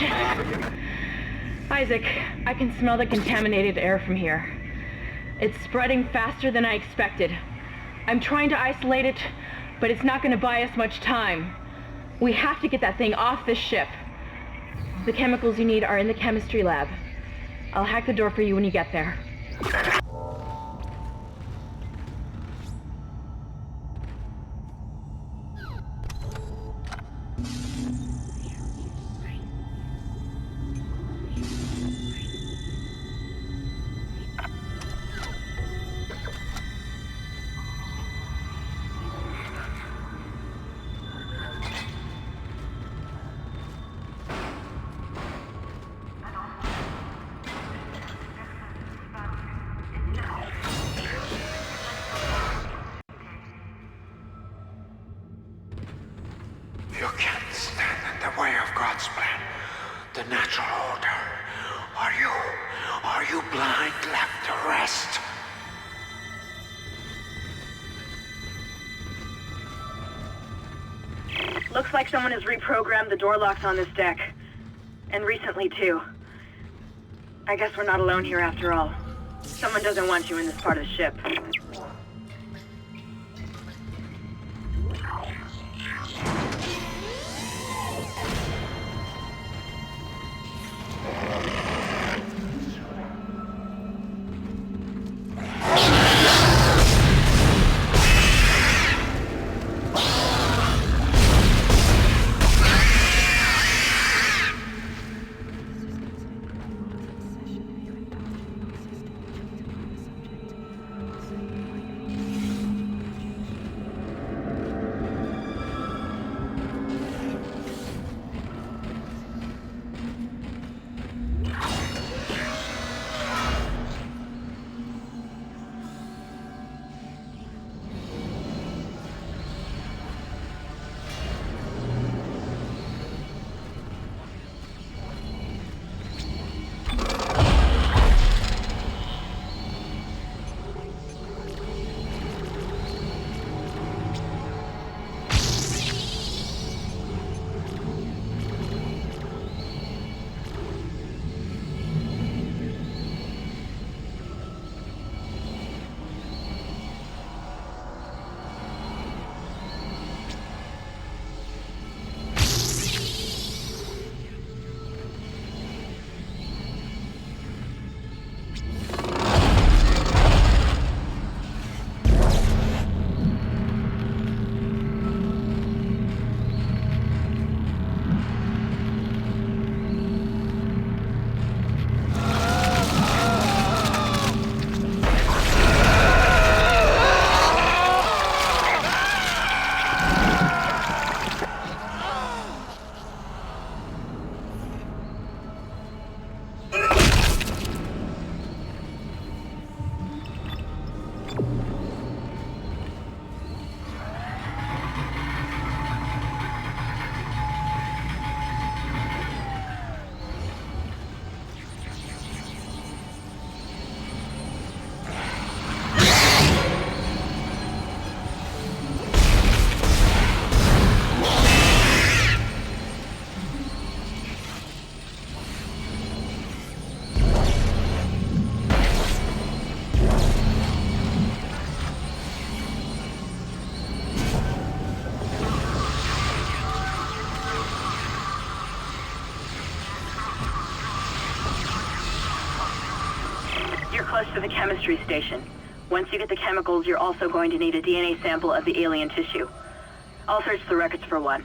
Shit. Isaac, I can smell the contaminated air from here. It's spreading faster than I expected. I'm trying to isolate it, but it's not going to buy us much time. We have to get that thing off this ship. The chemicals you need are in the chemistry lab. I'll hack the door for you when you get there. You can't stand in the way of God's plan, the natural order. Are you blind left to rest? Looks like someone has reprogrammed the door locks on this deck. And recently, too. I guess we're not alone here after all. Someone doesn't want you in this part of the ship. Close to the chemistry station. Once you get the chemicals, you're also going to need a DNA sample of the alien tissue. I'll search the records for one.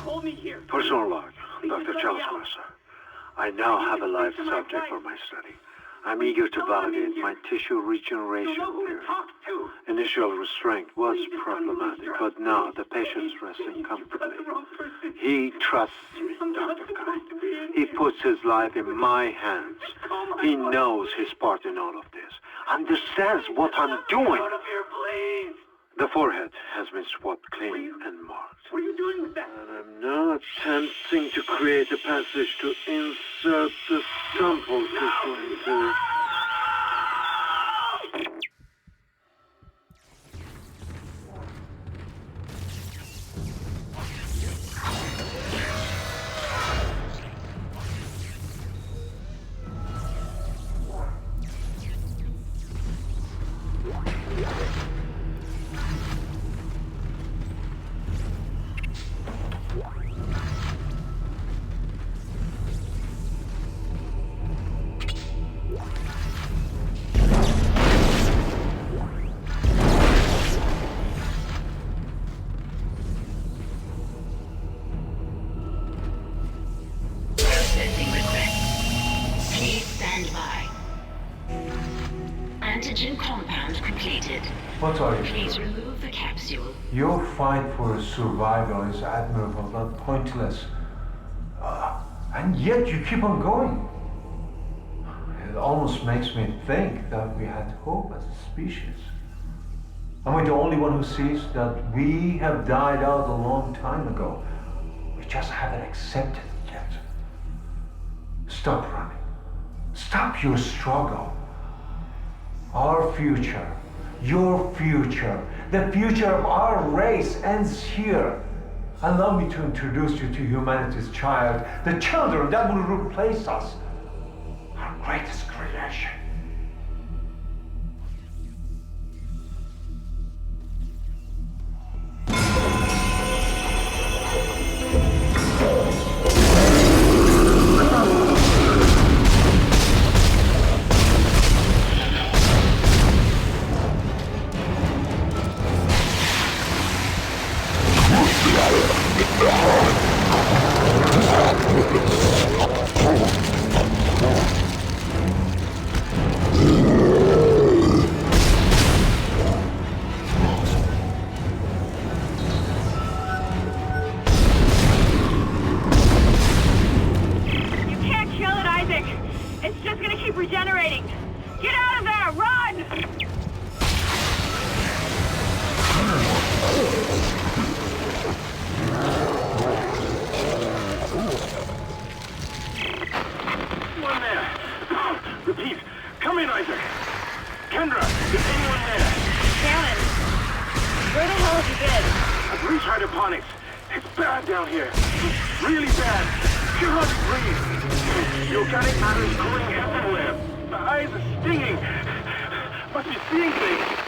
hold me here. Personal log, Dr. Charles Mercer. I now have a live subject for my study. I'm eager to validate my tissue regeneration theory. Initial restraint was problematic, but now the patient's resting comfortably. He trusts me, Dr. Kite. He puts his life in my hands. He knows his part in all of this, understands what I'm doing. The forehead has been swabbed clean and marked. What are you doing with that? And I'm now attempting to create a passage to insert the sample tissue into... Processing request. Please stand by. Antigen compound completed. What are you Please doing? remove the capsule. Your fight for survival is admirable but pointless. And yet you keep on going. It almost makes me think that we had hope as a species. Am I the only one who sees that we have died out a long time ago? We just haven't accepted it yet. Stop running. Stop your struggle. Our future, your future, the future of our race ends here. Allow me to introduce you to humanity's child, the children that will replace us, our greatest creation. You can't kill it, Isaac. It's just gonna keep regenerating. Get out of there! Run! Anyone there? Repeat. Come in, Isaac. Kendra, is anyone there? Shannon, where the hell have you been? I've reached hydroponics. It's bad down here. Really bad. Can hardly breathe. The organic matter is growing everywhere. My eyes are stinging. Must be seeing things.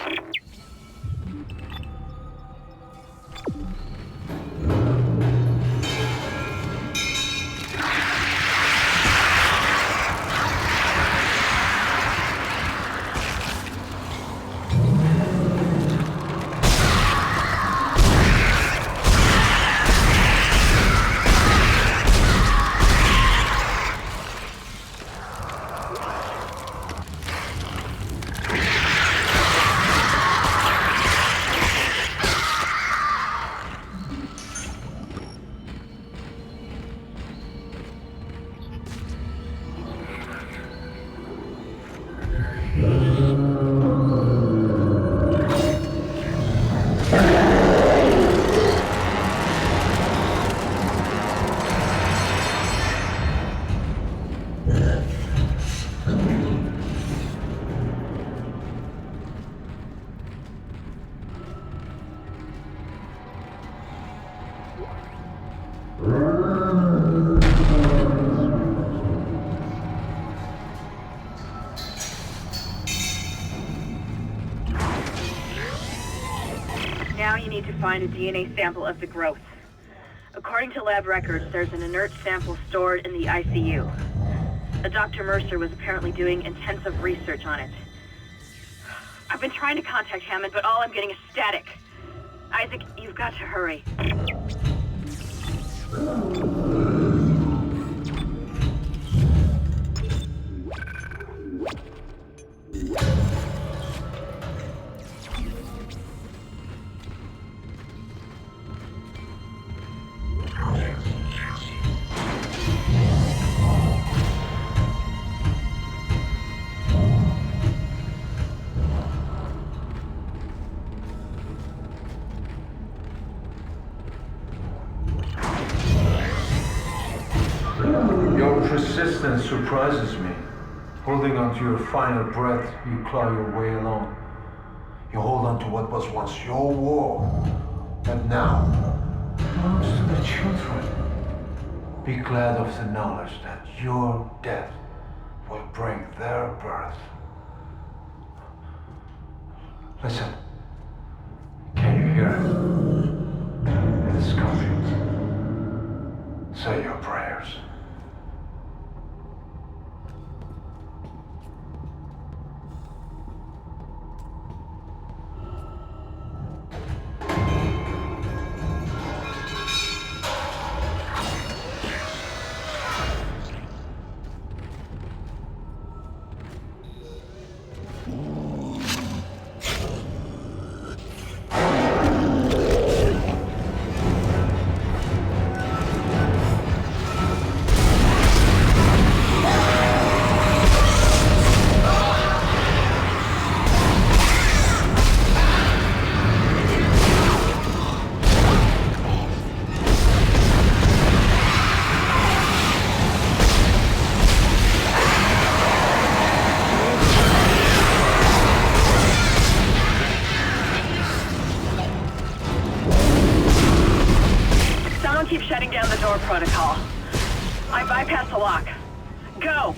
Now you need to find a DNA sample of the growth. According to lab records, there's an inert sample stored in the ICU. Dr. Mercer was apparently doing intensive research on it. I've been trying to contact Hammond, but all I'm getting is static. Isaac, you've got to hurry. Your persistence surprises me. Holding on to your final breath, you claw your way along. You hold on to what was once your war, but now belongs to the children. Be glad of the knowledge that your death will bring their birth. Listen. Can you hear it? It's coming. Say your prayers. Keep shutting down the door protocol. I bypassed the lock. Go!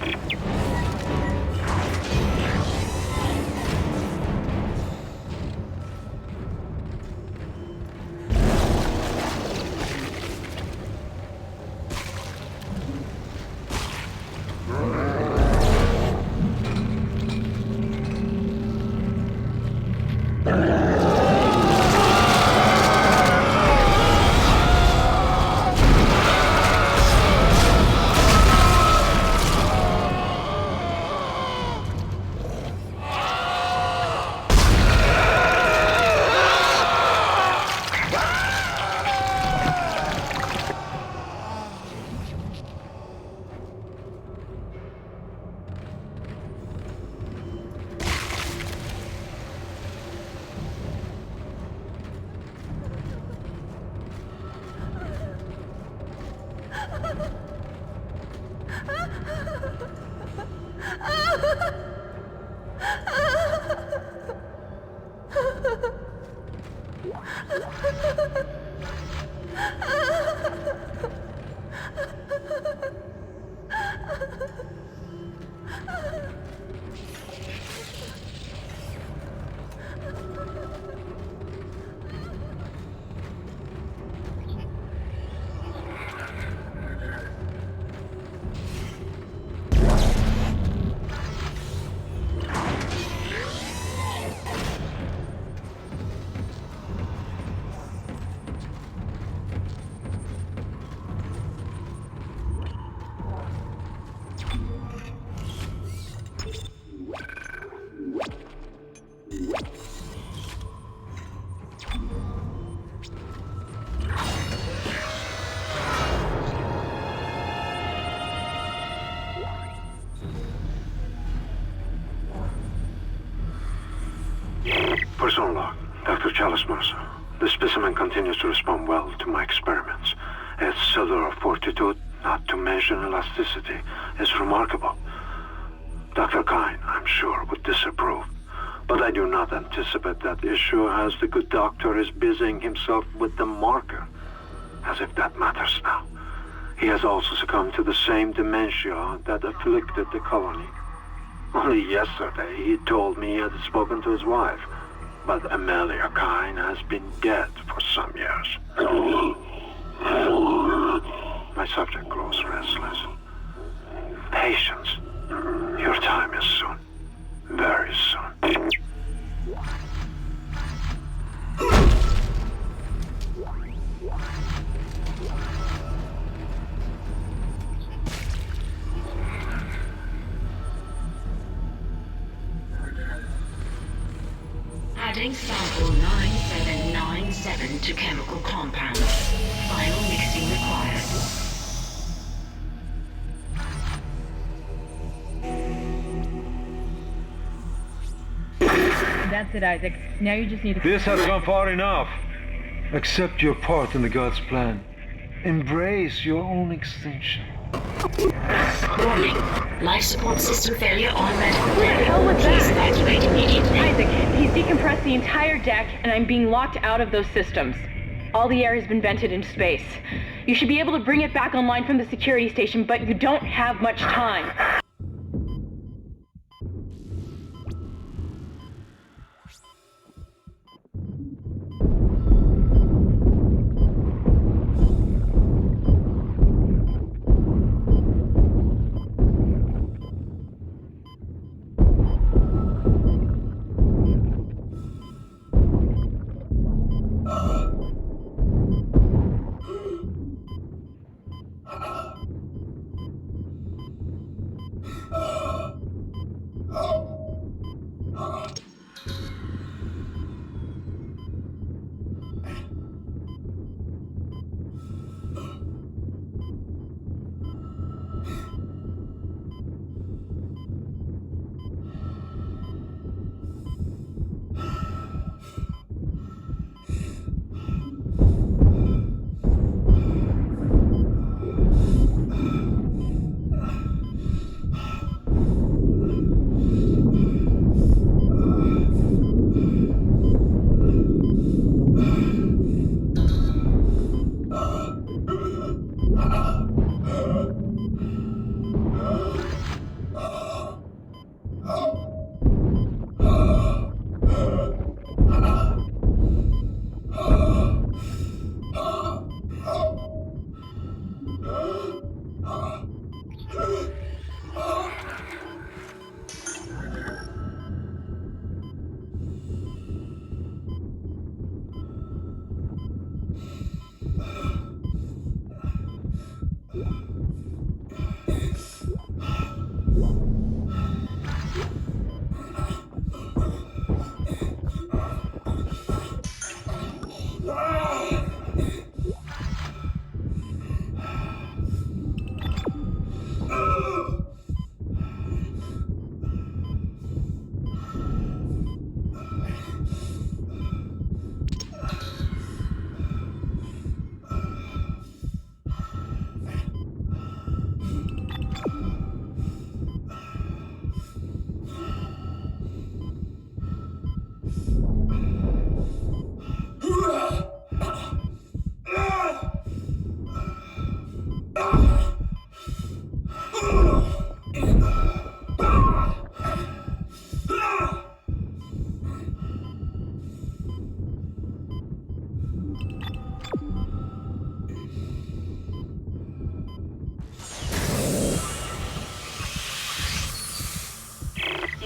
Personal log, Dr. Chalice Mercer. The specimen continues to respond well to my experiments. Its cellular fortitude, not to mention elasticity, is remarkable. Dr. Kyne, I'm sure, would disapprove. But I do not anticipate that issue as the good doctor is busying himself with the marker. As if that matters now. He has also succumbed to the same dementia that afflicted the colony. Only yesterday he told me he had spoken to his wife. But Amelia Kyne has been dead for some years. My subject grows restless. Patience. Your time is soon. Very soon. Adding sample 9797 to chemical compound. Final mixing required. That's it, Isaac. Now you just need to... This has gone far enough. Accept your part in the God's plan. Embrace your own extinction. Warning. Life support system failure on medical What the hell was Please that? evacuate immediately. Isaac, he's decompressed the entire deck, and I'm being locked out of those systems. All the air has been vented into space. You should be able to bring it back online from the security station, but you don't have much time.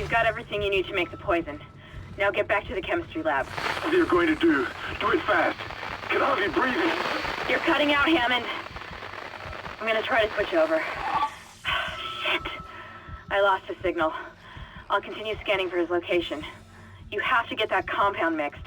You've got everything you need to make the poison. Now get back to the chemistry lab. What are you going to do? Do it fast. Can hardly breathe. You're cutting out, Hammond. I'm gonna try to switch over. Shit. I lost his signal. I'll continue scanning for his location. You have to get that compound mixed.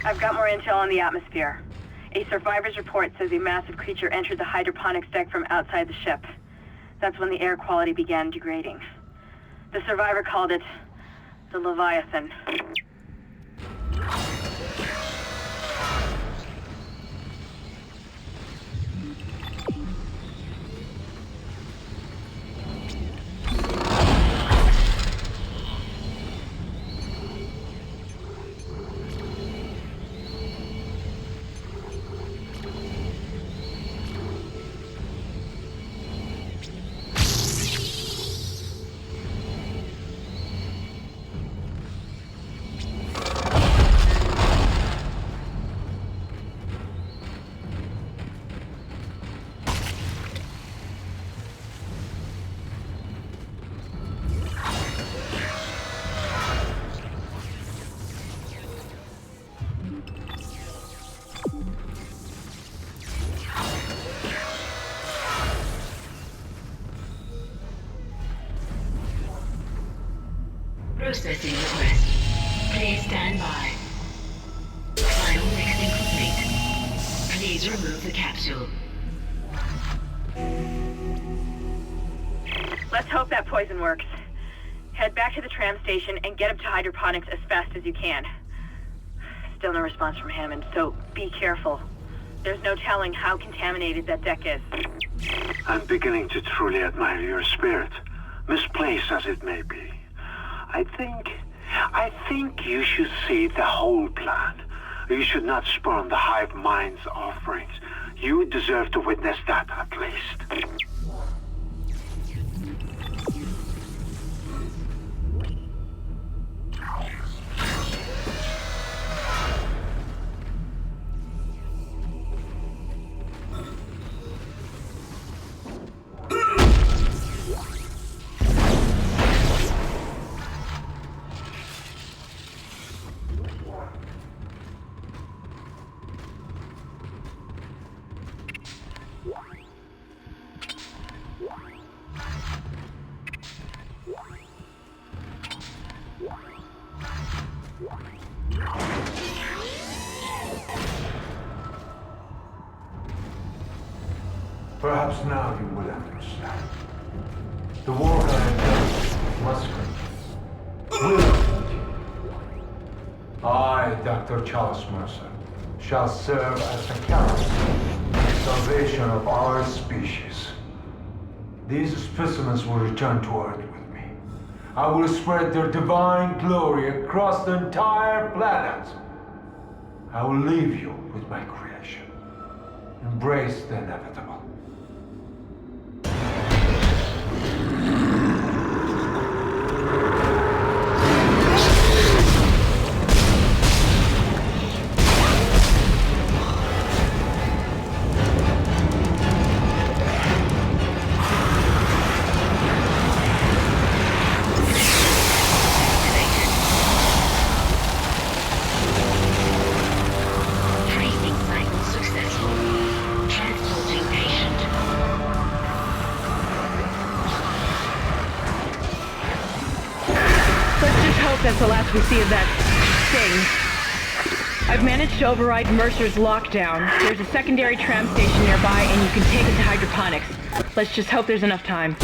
I've got more intel on the atmosphere. A survivor's report says a massive creature entered the hydroponics deck from outside the ship. That's when the air quality began degrading. The survivor called it the Leviathan. Processing request. Please stand by. Final mixing complete. Please remove the capsule. Let's hope that poison works. Head back to the tram station and get up to hydroponics as fast as you can. Still no response from Hammond, so be careful. There's no telling how contaminated that deck is. I'm beginning to truly admire your spirit, misplaced as it may be. I think you should see the whole plan. You should not spurn the hive mind's offerings. You deserve to witness that at least. Perhaps now you will understand. The work I have done must continue. Will continue. I, Dr. Charles Mercer, shall serve as the catalyst for the salvation of our species. These specimens will return to Earth with me. I will spread their divine glory across the entire planet. I will leave you with my creation. Embrace the inevitable. That's the last we see of that thing. I've managed to override Mercer's lockdown. There's a secondary tram station nearby, and you can take it to hydroponics. Let's just hope there's enough time.